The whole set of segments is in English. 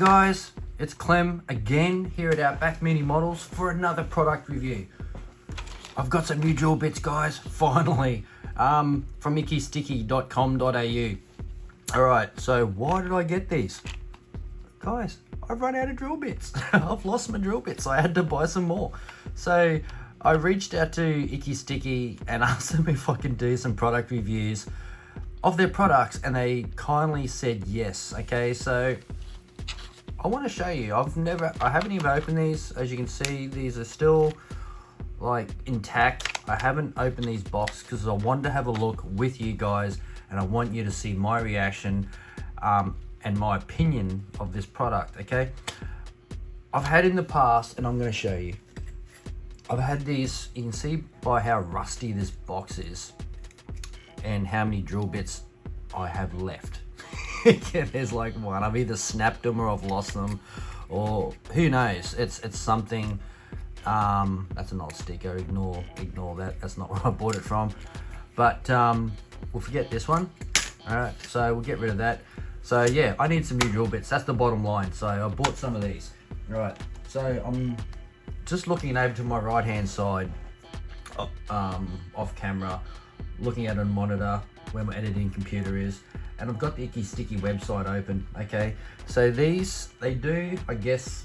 guys, it's Clem again here at Outback Mini Models for another product review. I've got some new drill bits, guys, finally, from IckySticky.com.au. Alright, so why did I get these? Guys, I've run out of drill bits. I've lost my drill bits, so I had to buy some more. So I reached out to IckySticky and asked them if I can do some product reviews of their products, and they kindly said yes. Okay, so I want to show you. I haven't even opened these. As you can see, these are still like intact. I haven't opened these boxes because I wanted to have a look with you guys, and I want you to see my reaction and my opinion of this product. Okay, I've had in the past, and I'm going to show you. I've had these. You can see by how rusty this box is and how many drill bits I have left. Yeah, there's like one. I've either snapped them or I've lost them, or who knows. It's something. That's an old sticker. Ignore that. That's not where I bought it from. But we'll forget this one. All right, so we'll get rid of that. So yeah, I need some new drill bits. That's the bottom line. So I bought some of these. All right, so I'm just looking over to my right hand side, off camera, looking at a monitor where my editing computer is, and I've got the IckySticky website open. Okay, so these, they do, I guess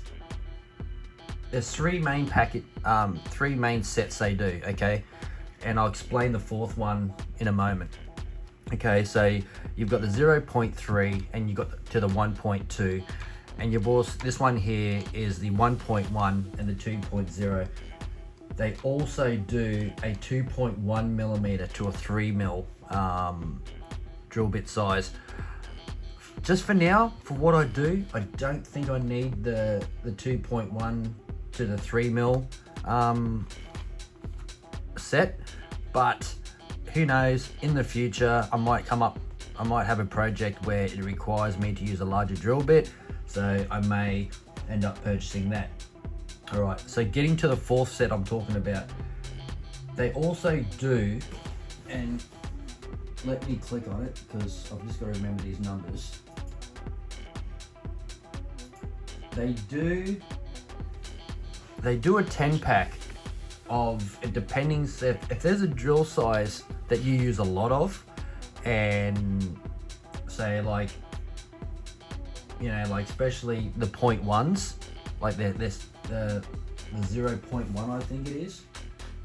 there's three main sets they do. Okay, and I'll explain the fourth one in a moment. Okay, so you've got the 0.3 and you've got to the 1.2, and you've also, this one here is the 1.1 and the 2.0. They also do a 2.1 millimeter to a 3 mil drill bit size. Just for now, for what I do, I don't think I need the 2.1 to the 3 mil set, but who knows, in the future I might have a project where it requires me to use a larger drill bit, so I may end up purchasing that. All right, so getting to the fourth set I'm talking about, they also do, and let me click on it because I've just got to remember these numbers. They do a 10 pack of, depending if there's a drill size that you use a lot of, and say like, you know, like especially the 0.1s, like the 0.1 I think it is,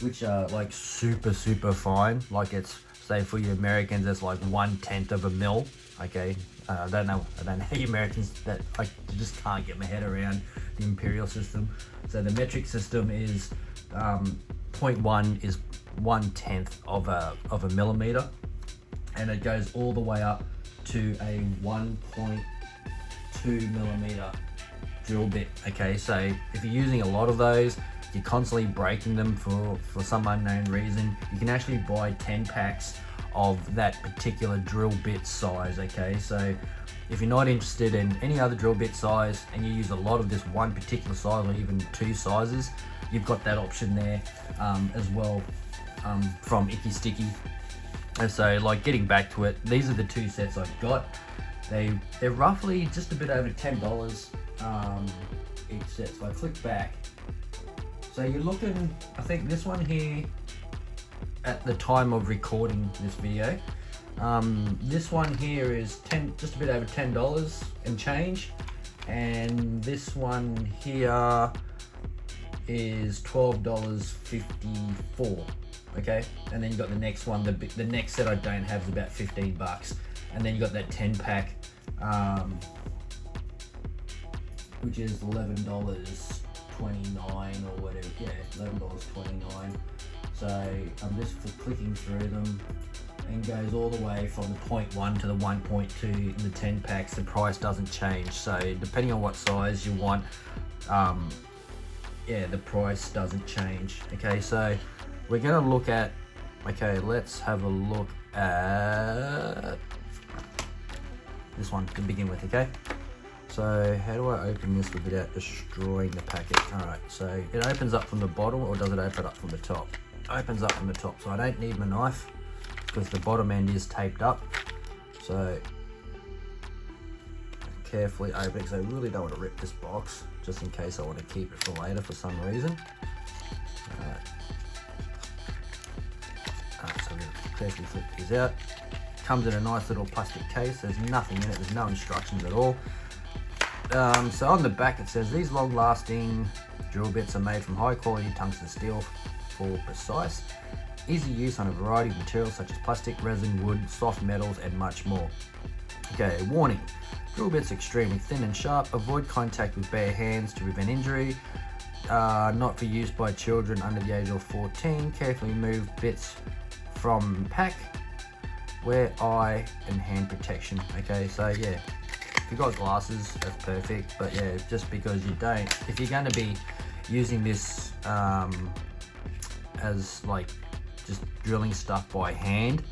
which are like super fine. Like it's, say for you Americans, it's like 1/10 of a mil. Okay, I don't know you Americans, that I just can't get my head around the imperial system. So the metric system is 0.1 is 1/10 of a millimeter, and it goes all the way up to a 1.2 millimeter drill bit. Okay, so if you're using a lot of those, you're constantly breaking them for some unknown reason, you can actually buy 10 packs of that particular drill bit size. Okay, so if you're not interested in any other drill bit size and you use a lot of this one particular size, or even two sizes, you've got that option there as well, from IckySticky. And so, like, getting back to it, these are the two sets I've got. They're roughly just a bit over $10 each set. So I click back. So you're looking, I think this one here, at the time of recording this video, this one here is just a bit over $10 and change, and this one here is $12.54. Okay, and then you got the next one, the next set I don't have is about $15, and then you got that 10 pack, which is $11.29 or whatever. Yeah, $11.29. So I'm just clicking through them, and goes all the way from the 0.1 to the 1.2 in the 10 packs. The price doesn't change, so depending on what size you want, yeah, the price doesn't change. Okay, so we're gonna look at, okay, let's have a look at this one to begin with. Okay, so how do I open this without destroying the packet? All right, so it opens up from the bottom, or does it open up from the top? It opens up from the top, so I don't need my knife because the bottom end is taped up. So carefully open it because I really don't want to rip this box, just in case I want to keep it for later for some reason. Alright. So we're going to carefully flip these out. Comes in a nice little plastic case. There's nothing in it, there's no instructions at all. So on the back it says, these long-lasting drill bits are made from high-quality tungsten steel for precise, easy use on a variety of materials such as plastic, resin, wood, soft metals, and much more. Okay, warning. Drill bits extremely thin and sharp. Avoid contact with bare hands to prevent injury. Not for use by children under the age of 14. Carefully move bits from pack. Wear eye and hand protection. Okay, so yeah, if you've got glasses, that's perfect. But yeah, just because you don't, if you're going to be using this as like just drilling stuff by hand,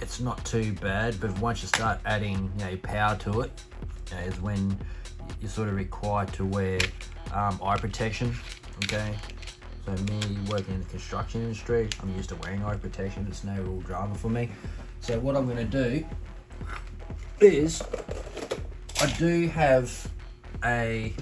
it's not too bad. But once you start adding, you know, power to it, you know, is when you're sort of required to wear eye protection. Okay. So me working in the construction industry, I'm used to wearing eye protection. It's no real drama for me. So what I'm going to do is, I do have a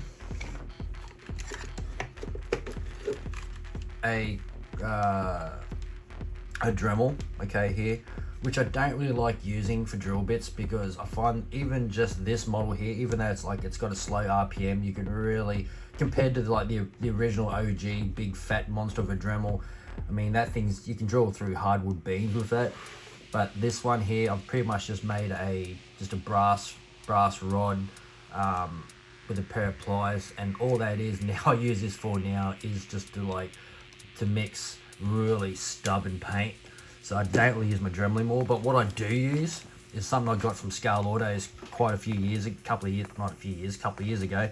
Dremel, okay, here, which I don't really like using for drill bits, because I find even just this model here, even though it's got a slow RPM, you can really, compared to the original OG big fat monster of a Dremel, I mean, that thing's, you can drill through hardwood beams with that. But this one here, I've pretty much just made just a brass rod with a pair of pliers, and all that is now, I use this for now, is just to mix really stubborn paint. So I don't really use my Dremel anymore, but what I do use is something I got from Scale Autos quite a couple of years ago,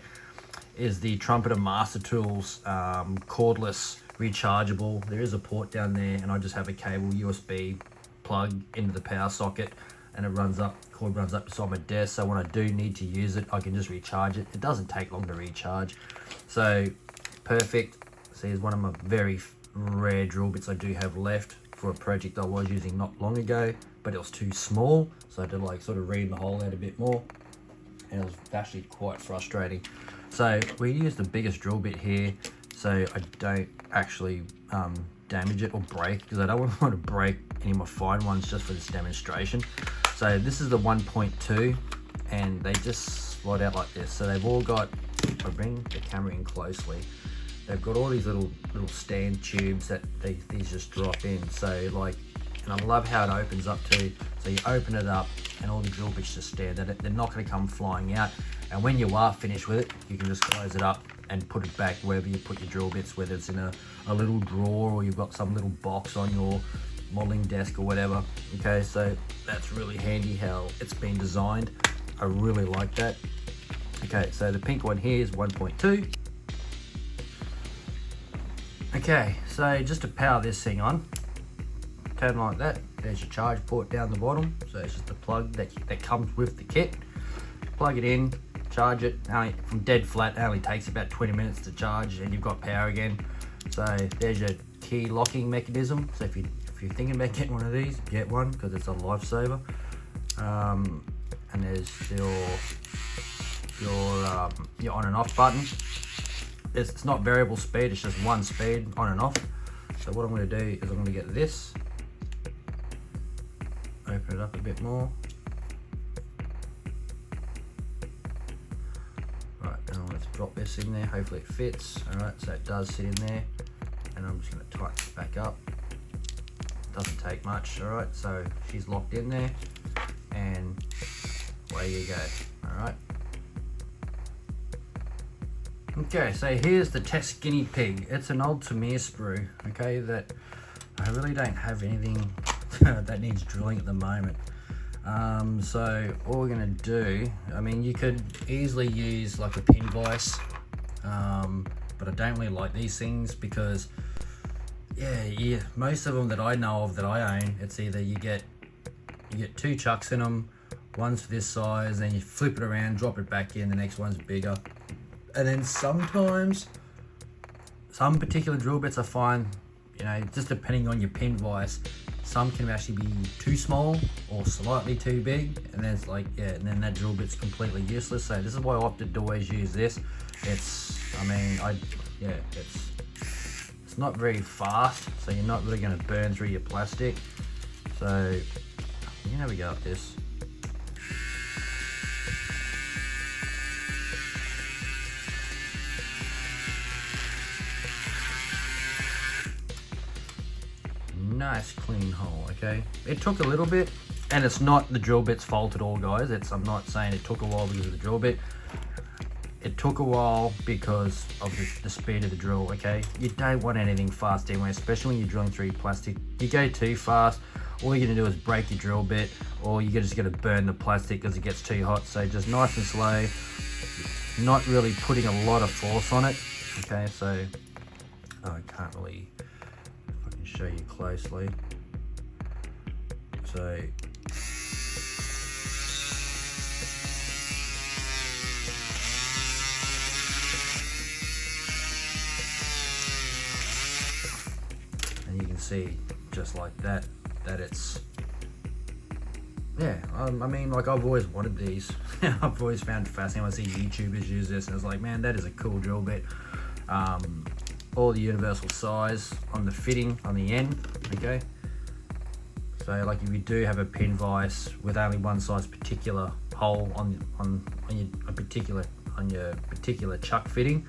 is the Trumpeter Master Tools cordless rechargeable. There is a port down there, and I just have a cable USB plug into the power socket, and it cord runs up beside my desk, so when I do need to use it, I can just recharge it. It doesn't take long to recharge, so perfect. See, here's one of my very rare drill bits I do have left for a project I was using not long ago, but it was too small, so I had to sort of ream the hole out a bit more, and it was actually quite frustrating. So we use the biggest drill bit here, so I don't actually damage it or break, because I don't want to break any of my fine ones just for this demonstration. So this is the 1.2, and they just slide out like this. So they've all got, if I bring the camera in closely, they've got all these little stand tubes that these just drop in. So and I love how it opens up too. So you open it up and all the drill bits just stand there. They're not going to come flying out. And when you are finished with it, you can just close it up and put it back wherever you put your drill bits, whether it's in a little drawer or you've got some little box on your modeling desk or whatever. Okay, so that's really handy how it's been designed. I really like that. Okay, so the pink one here is 1.2. Okay, so just to power this thing on, turn like that. There's your charge port down the bottom. So it's just a plug that comes with the kit. Plug it in, charge it. From dead flat, it only takes about 20 minutes to charge, and you've got power again. So there's your key locking mechanism. So if you're thinking about getting one of these, get one, because it's a lifesaver. And there's your on and off button. It's not variable speed, it's just one speed, on and off. So what I'm going to do is I'm going to get this, open it up a bit more. Right, now let's drop this in there, hopefully it fits. Alright, so it does sit in there, and I'm just going to tighten it back up. Doesn't take much. Alright, so she's locked in there, and away you go. Alright. Okay, so here's the test guinea pig. It's an old Tamir sprue, okay, that I really don't have anything that needs drilling at the moment. So all we're gonna do, I mean, you could easily use like a pin vise, but I don't really like these things because, yeah, most of them that I know of that I own, it's either you get two chucks in them, one's for this size, then you flip it around, drop it back in, the next one's bigger. And then sometimes, some particular drill bits I find, you know, just depending on your pin vise, some can actually be too small or slightly too big, and then it's like, yeah, and then that drill bit's completely useless. So this is why I opted to always use this. It's, I mean, it's not very fast, so you're not really going to burn through your plastic. So you know, we go with this. Nice clean hole. Okay, it took a little bit, and it's not the drill bit's fault at all, guys. I'm not saying it took a while because of the drill bit. It took a while because of the speed of the drill. Okay, you don't want anything fast anyway, especially when you're drilling through plastic. You go too fast, all you're gonna do is break your drill bit, or you're just gonna burn the plastic because it gets too hot. So just nice and slow, not really putting a lot of force on it. Okay, so I can't really, if I can show you closely. So and you can see just like that it's, yeah, I mean, like, I've always wanted these. I've always found it fascinating when I see YouTubers use this, and it's like, man, that is a cool drill bit. All the universal size on the fitting on the end. Okay, so like if you do have a pin vise with only one size particular hole on your particular chuck fitting,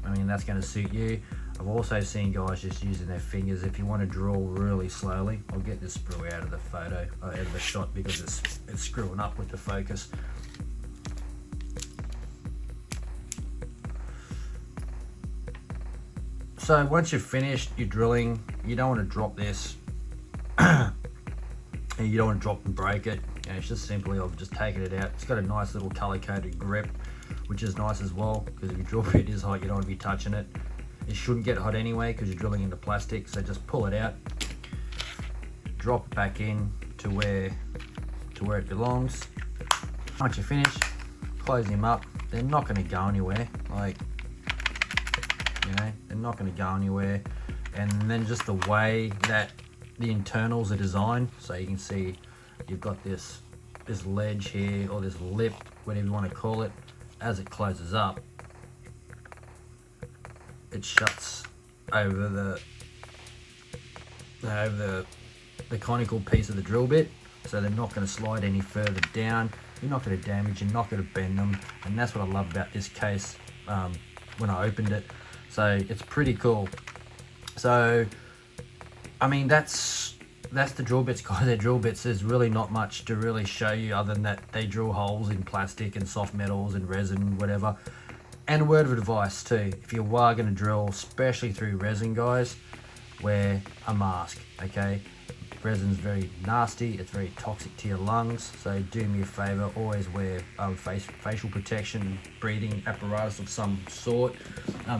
I mean, that's going to suit you. I've also seen guys just using their fingers if you want to drill really slowly. I'll get this sprue out of the photo, out of the shot, because it's screwing up with the focus. So once you've finished your drilling, you don't want to drop this and you don't want to drop and break it. It's just simply, I've just taken it out. It's got a nice little color coded grip, which is nice as well, because if your drill bit is hot, you don't want to be touching it. It shouldn't get hot anyway because you're drilling into plastic. So just pull it out, drop it back in to where it belongs. Once you finish, close them up. They're not going to go anywhere. Like, you know, they're not going to go anywhere. And then just the way that the internals are designed, so you can see you've got this ledge here, or this lip, whatever you want to call it. As it closes up, it shuts over the conical piece of the drill bit, so they're not going to slide any further down. You're not going to damage, you're not going to bend them, and that's what I love about this case when I opened it. So it's pretty cool. So I mean, that's the drill bits, guys. They're drill bits. There's really not much to really show you other than that they drill holes in plastic and soft metals and resin, whatever. And a word of advice too, if you are going to drill, especially through resin, guys, wear a mask. Okay, resin's very nasty, it's very toxic to your lungs, so do me a favor, always wear facial protection, breathing apparatus of some sort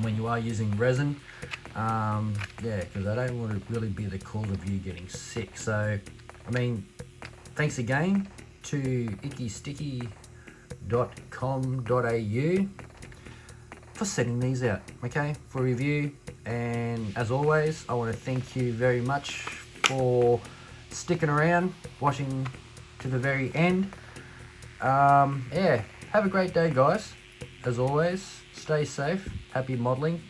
when you are using resin. Yeah, because I don't want to really be the cause of you getting sick. So I mean, thanks again to IckySticky.com.au for sending these out, okay, for review. And as always, I want to thank you very much for sticking around, watching to the very end. Yeah, have a great day, guys. As always, stay safe, happy modeling,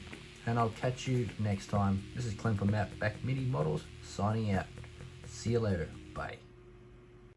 and I'll catch you next time. This is Clem from Outback Mini Models, signing out. See you later. Bye.